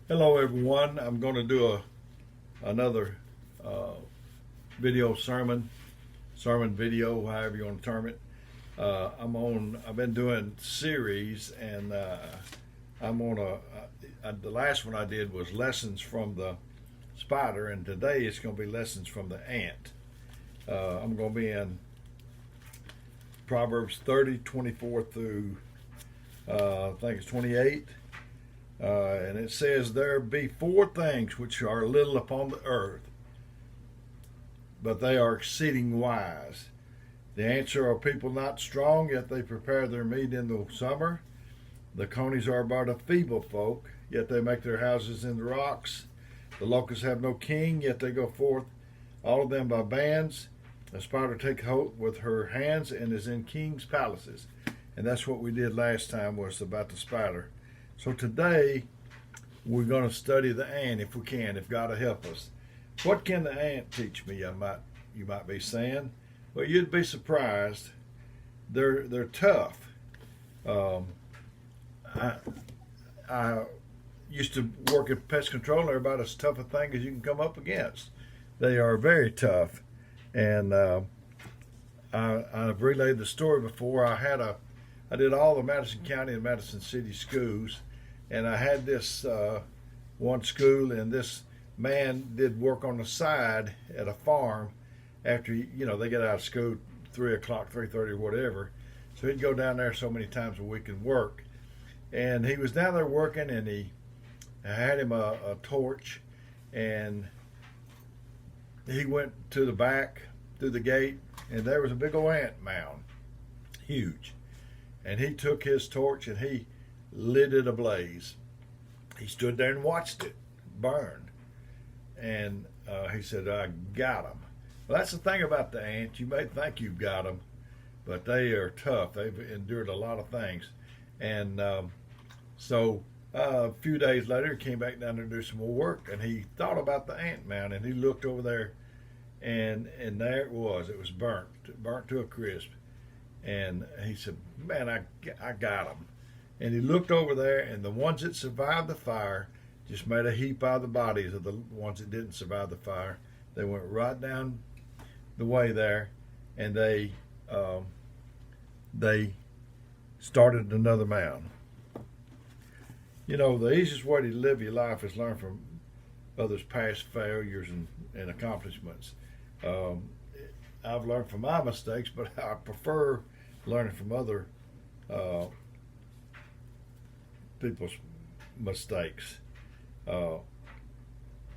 Hello everyone. I'm going to do another video sermon video, however you want to term it. I've been doing series, and I'm on the last one I did was lessons from the spider, and today it's going to be lessons from the ant. I'm going to be in Proverbs 30:24 through I think it's 28. And it says, "There be four things which are little upon the earth, but they are exceeding wise. The ants are a people not strong, yet they prepare their meat in the summer. The conies are but a feeble folk, yet they make their houses in the rocks. The locusts have no king, yet they go forth, all of them by bands. The spider takes hope with her hands and is in kings' palaces." And that's what we did last time, was about the spider. So today we're going to study the ant, if we can, if God will help us. What can the ant teach me? You might be saying. Well, you'd be surprised. They're tough. I used to work at pest control, and they're about as tough a thing as you can come up against. They are very tough, and I've relayed the story before. I did all the Madison County and Madison City schools, and I had this one school, and this man did work on the side at a farm after, they get out of school 3 o'clock, 3:30, whatever. So he'd go down there so many times a week and work. And he was down there working, and I had him a torch, and he went to the back through the gate, and there was a big old ant mound, huge. And he took his torch and he lit it ablaze. He stood there and watched it burn. And he said, "I got him." Well, that's the thing about the ants. You may think you've got them, but they are tough. They've endured a lot of things. And so a few days later, he came back down there to do some more work, and he thought about the ant mound, and he looked over there, and there it was. It was burnt to a crisp. And he said, "Man, I got them." And he looked over there, and the ones that survived the fire just made a heap out of the bodies of the ones that didn't survive the fire. They went right down the way there, and they started another mound. The easiest way to live your life is learn from others' past failures and accomplishments. I've learned from my mistakes, but I prefer learning from other people's mistakes.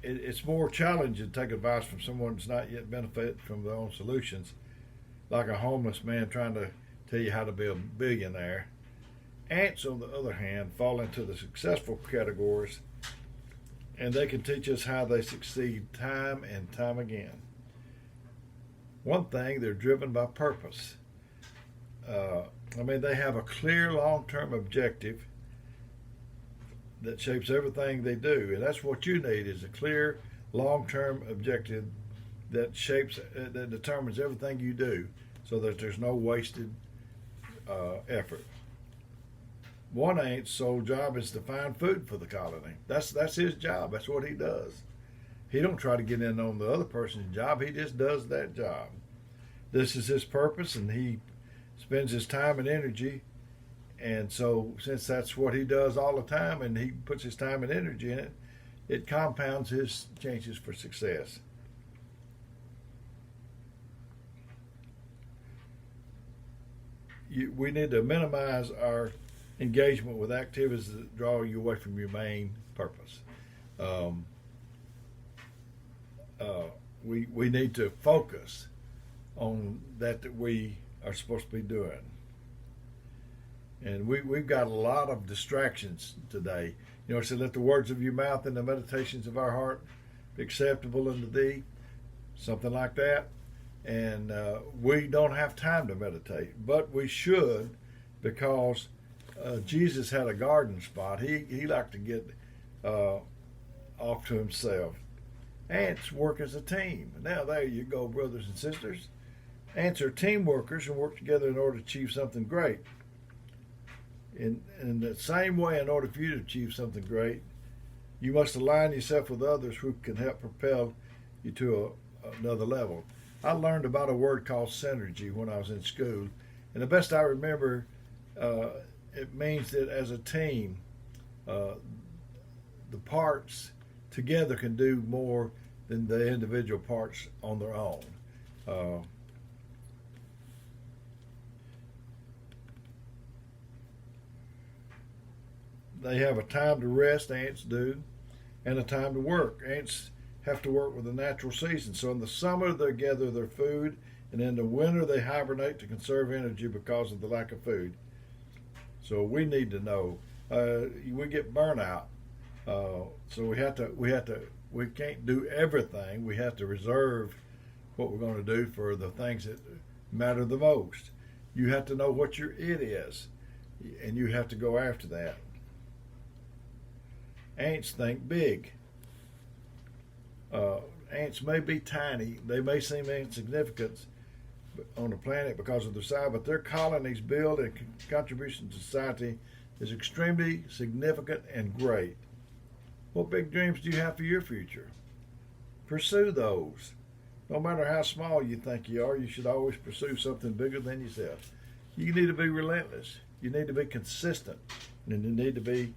It's more challenging to take advice from someone that's not yet benefited from their own solutions, like a homeless man trying to tell you how to be a billionaire. Ants, on the other hand, fall into the successful categories, and they can teach us how they succeed time and time again. One thing, they're driven by purpose. They have a clear long-term objective that shapes everything they do, and that's what you need, is a clear long-term objective that determines everything you do, so that there's no wasted effort. One ant's sole job is to find food for the colony. That's his job. That's what he does. He don't try to get in on the other person's job. He just does that job. This is his purpose, and he spends his time and energy. And so, since that's what he does all the time, and he puts his time and energy in it, it compounds his chances for success. We need to minimize our engagement with activities that draw you away from your main purpose. We need to focus on that we are supposed to be doing. And we've got a lot of distractions today. It said, "Let the words of your mouth and the meditations of our heart be acceptable unto thee," something like that. And we don't have time to meditate, but we should, because Jesus had a garden spot. He liked to get off to himself. Ants work as a team. Now there you go, brothers and sisters. Ants are team workers and work together in order to achieve something great. In the same way, in order for you to achieve something great, You must align yourself with others who can help propel you to another level. I learned about a word called synergy when I was in school, and the best I remember, it means that as a team, the parts together can do more than the individual parts on their own. They have a time to rest, ants do, and a time to work. Ants have to work with the natural season. So in the summer, they gather their food, and in the winter, they hibernate to conserve energy because of the lack of food. So we need to know. We get burnout. So we can't do everything. We have to reserve what we're going to do for the things that matter the most. You have to know what your it is, and you have to go after that. Ants think big. Ants may be tiny. They may seem insignificant on the planet because of their size, but their colonies build and contribution to society is extremely significant and great. What big dreams do you have for your future? Pursue those. No matter how small you think you are, you should always pursue something bigger than yourself. You need to be relentless. You need to be consistent. And you need to be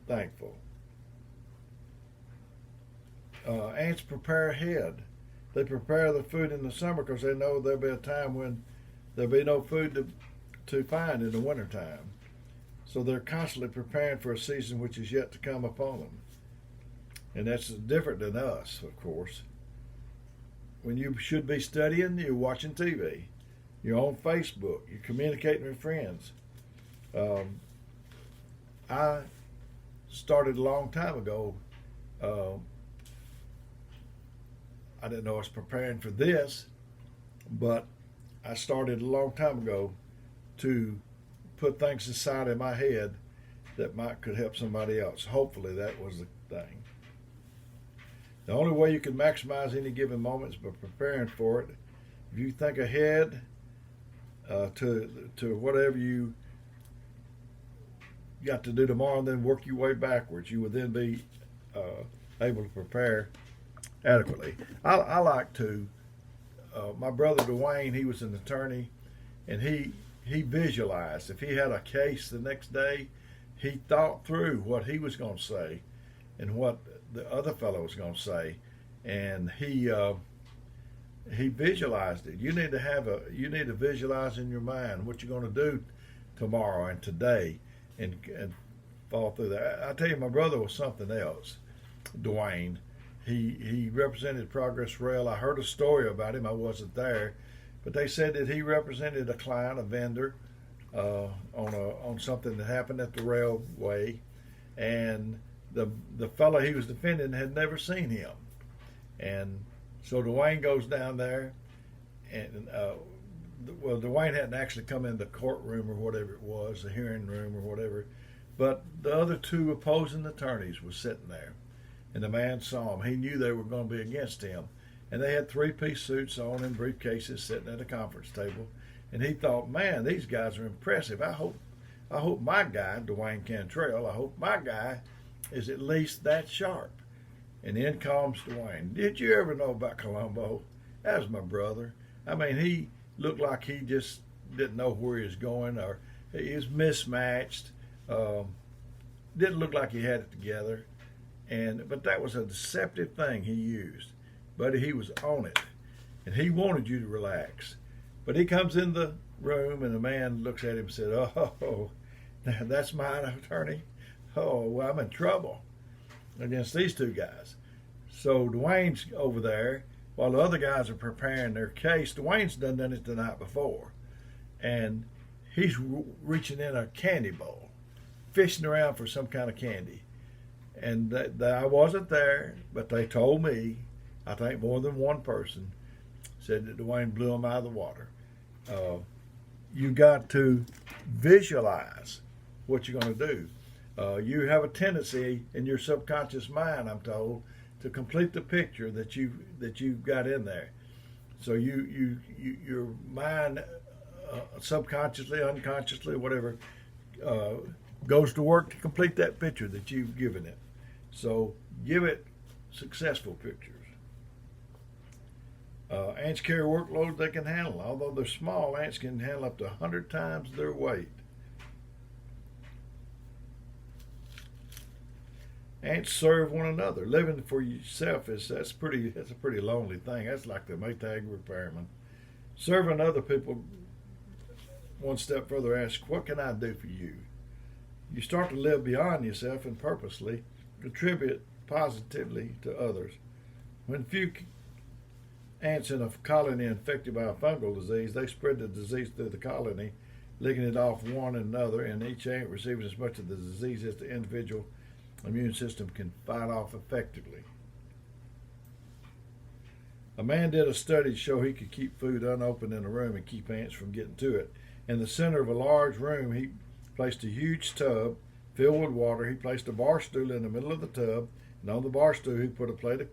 thankful. Ants prepare ahead. They prepare the food in the summer because they know there'll be a time when there'll be no food to find in the wintertime. So they're constantly preparing for a season which is yet to come upon them. And that's different than us, of course. When you should be studying, you're watching TV. You're on Facebook. You're communicating with friends. I started a long time ago. I didn't know I was preparing for this, but I started a long time ago to put things aside in my head that could help somebody else. Hopefully that was the thing. The only way you can maximize any given moment is by preparing for it. If you think ahead to whatever you got to do tomorrow and then work your way backwards, you would then be able to prepare adequately. I like to, my brother Dwayne, he was an attorney, and he visualized. If he had a case the next day, he thought through what he was going to say and what the other fellow was going to say, and he visualized it. You need to visualize in your mind what you're going to do tomorrow and today, and fall through that. I tell you, my brother was something else. Dwayne, he represented Progress Rail. I heard a story about him. I wasn't there, but they said that he represented a client, a vendor, on something that happened at the railway, and the fellow he was defending had never seen him, and so Dwayne goes down there, and Dwayne hadn't actually come in the courtroom or whatever it was, the hearing room or whatever, but the other two opposing attorneys were sitting there, and the man saw him. He knew they were going to be against him, and they had three-piece suits on and briefcases sitting at a conference table, and he thought, man, these guys are impressive. I hope my guy, Dwayne Cantrell, I hope my guy is at least that sharp. And in comes Dwayne. Did you ever know about Columbo? That was my brother. I mean, he looked like he just didn't know where he was going, or he was mismatched. Didn't look like he had it together. But that was a deceptive thing he used. But he was on it. And he wanted you to relax. But he comes in the room, and the man looks at him and said, oh, that's my attorney? Oh, well, I'm in trouble against these two guys. So Dwayne's over there while the other guys are preparing their case. Dwayne's done it the night before, and he's reaching in a candy bowl, fishing around for some kind of candy. And I wasn't there, but they told me, I think more than one person said that Dwayne blew him out of the water. You got to visualize what you're going to do. You have a tendency in your subconscious mind, I'm told, to complete the picture that you've got in there. So your mind, subconsciously, unconsciously, whatever, goes to work to complete that picture that you've given it. So give it successful pictures. Ants carry workloads they can handle. Although they're small, ants can handle up to 100 times their weight. Ants serve one another. Living for yourself that's a pretty lonely thing. That's like the Maytag repairman. Serving other people one step further asks, what can I do for you? You start to live beyond yourself and purposely contribute positively to others. When few ants in a colony infected by a fungal disease, they spread the disease through the colony, licking it off one another, and each ant receiving as much of the disease as the individual immune system can fight off effectively. A man did a study to show he could keep food unopened in a room and keep ants from getting to it. In the center of a large room, he placed a huge tub filled with water. He placed a bar stool in the middle of the tub, and on the bar stool he put a plate of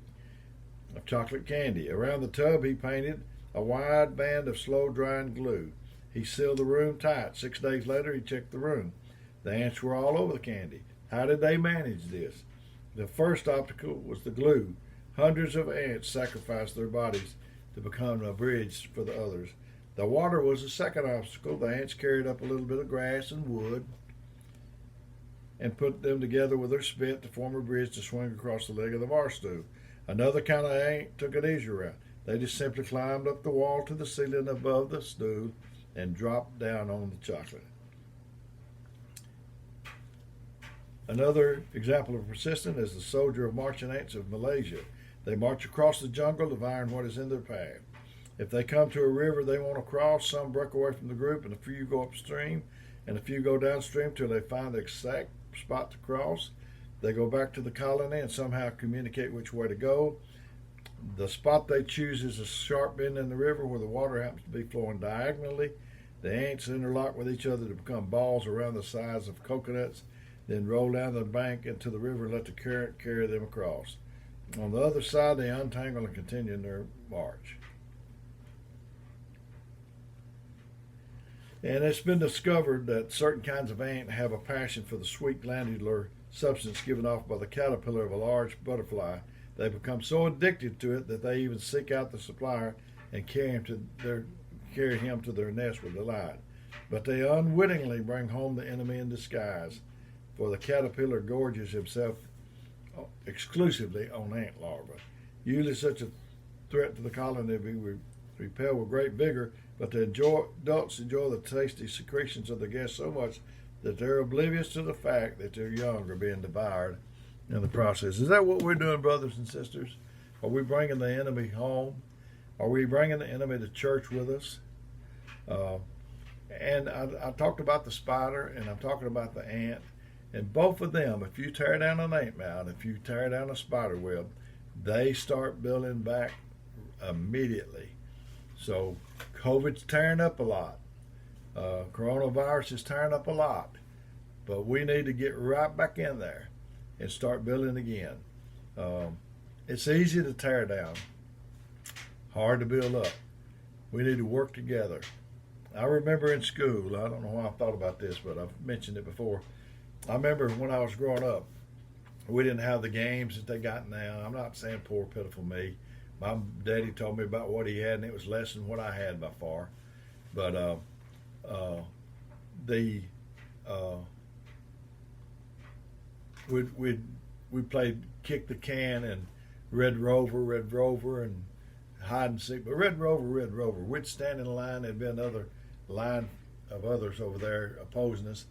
chocolate candy. Around the tub he painted a wide band of slow-drying glue. He sealed the room tight. 6 days later he checked the room. The ants were all over the candy. How did they manage this? The first obstacle was the glue. Hundreds of ants sacrificed their bodies to become a bridge for the others. The water was the second obstacle. The ants carried up a little bit of grass and wood and put them together with their spit to form a bridge to swing across the leg of the bar stool. Another kind of ant took an easier route. They just simply climbed up the wall to the ceiling above the stool and dropped down on the chocolate. Another example of persistence is the soldier of Martian ants of Malaysia. They march across the jungle, devouring what is in their path. If they come to a river they want to cross, some break away from the group, and a few go upstream, and a few go downstream till they find the exact spot to cross. They go back to the colony and somehow communicate which way to go. The spot they choose is a sharp bend in the river where the water happens to be flowing diagonally. The ants interlock with each other to become balls around the size of coconuts, then roll down the bank into the river and let the current carry them across. On the other side, they untangle and continue their march. And it's been discovered that certain kinds of ant have a passion for the sweet glandular substance given off by the caterpillar of a large butterfly. They become so addicted to it that they even seek out the supplier and carry him to their nest with delight. But they unwittingly bring home the enemy in disguise, for the caterpillar gorges himself exclusively on ant larvae. Usually such a threat to the colony will be repelled with great vigor, but the adults enjoy the tasty secretions of the guests so much that they're oblivious to the fact that their young are being devoured in the process. Is that what we're doing, brothers and sisters? Are we bringing the enemy home? Are we bringing the enemy to church with us? And I talked about the spider, and I'm talking about the ant. And both of them, if you tear down an ant mound, if you tear down a spider web, they start building back immediately. So COVID's tearing up a lot. Coronavirus is tearing up a lot. But we need to get right back in there and start building again. It's easy to tear down, hard to build up. We need to work together. I remember in school, I don't know why I thought about this, but I've mentioned it before. I remember when I was growing up, we didn't have the games that they got now. I'm not saying poor, pitiful me. My daddy told me about what he had, and it was less than what I had by far. But we played kick the can and Red Rover, and hide and seek. But Red Rover, we'd stand in a line. There'd be another line of others over there opposing us,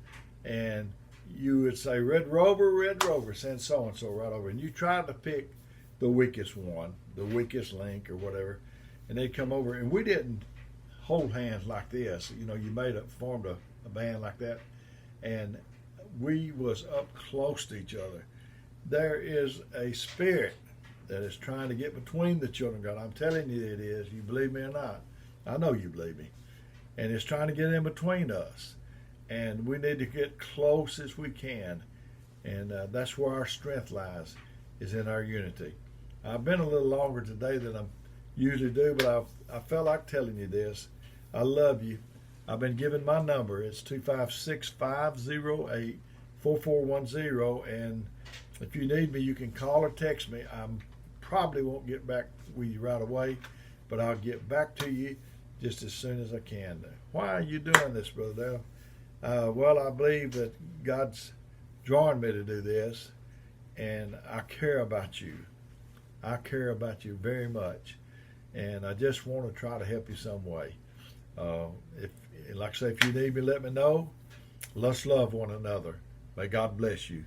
and you would say, Red Rover, send so-and-so right over. And you tried to pick the weakest one, the weakest link or whatever, and they'd come over. And we didn't hold hands like this. You know, you formed a band like that, and we was up close to each other. There is a spirit that is trying to get between the children of God. I'm telling you it is. You believe me or not? I know you believe me. And it's trying to get in between us. And we need to get close as we can. And that's where our strength lies, is in our unity. I've been a little longer today than I usually do, but I felt like telling you this. I love you. I've been given my number. It's 256-508-4410. And If you need me, you can call or text me. I probably won't get back with you right away, but I'll get back to you just as soon as I can. Why are you doing this, Brother Dale? Well, I believe that God's drawing me to do this, and I care about you. I care about you very much, and I just want to try to help you some way. Like I say, if you need me, let me know. Let's love one another. May God bless you.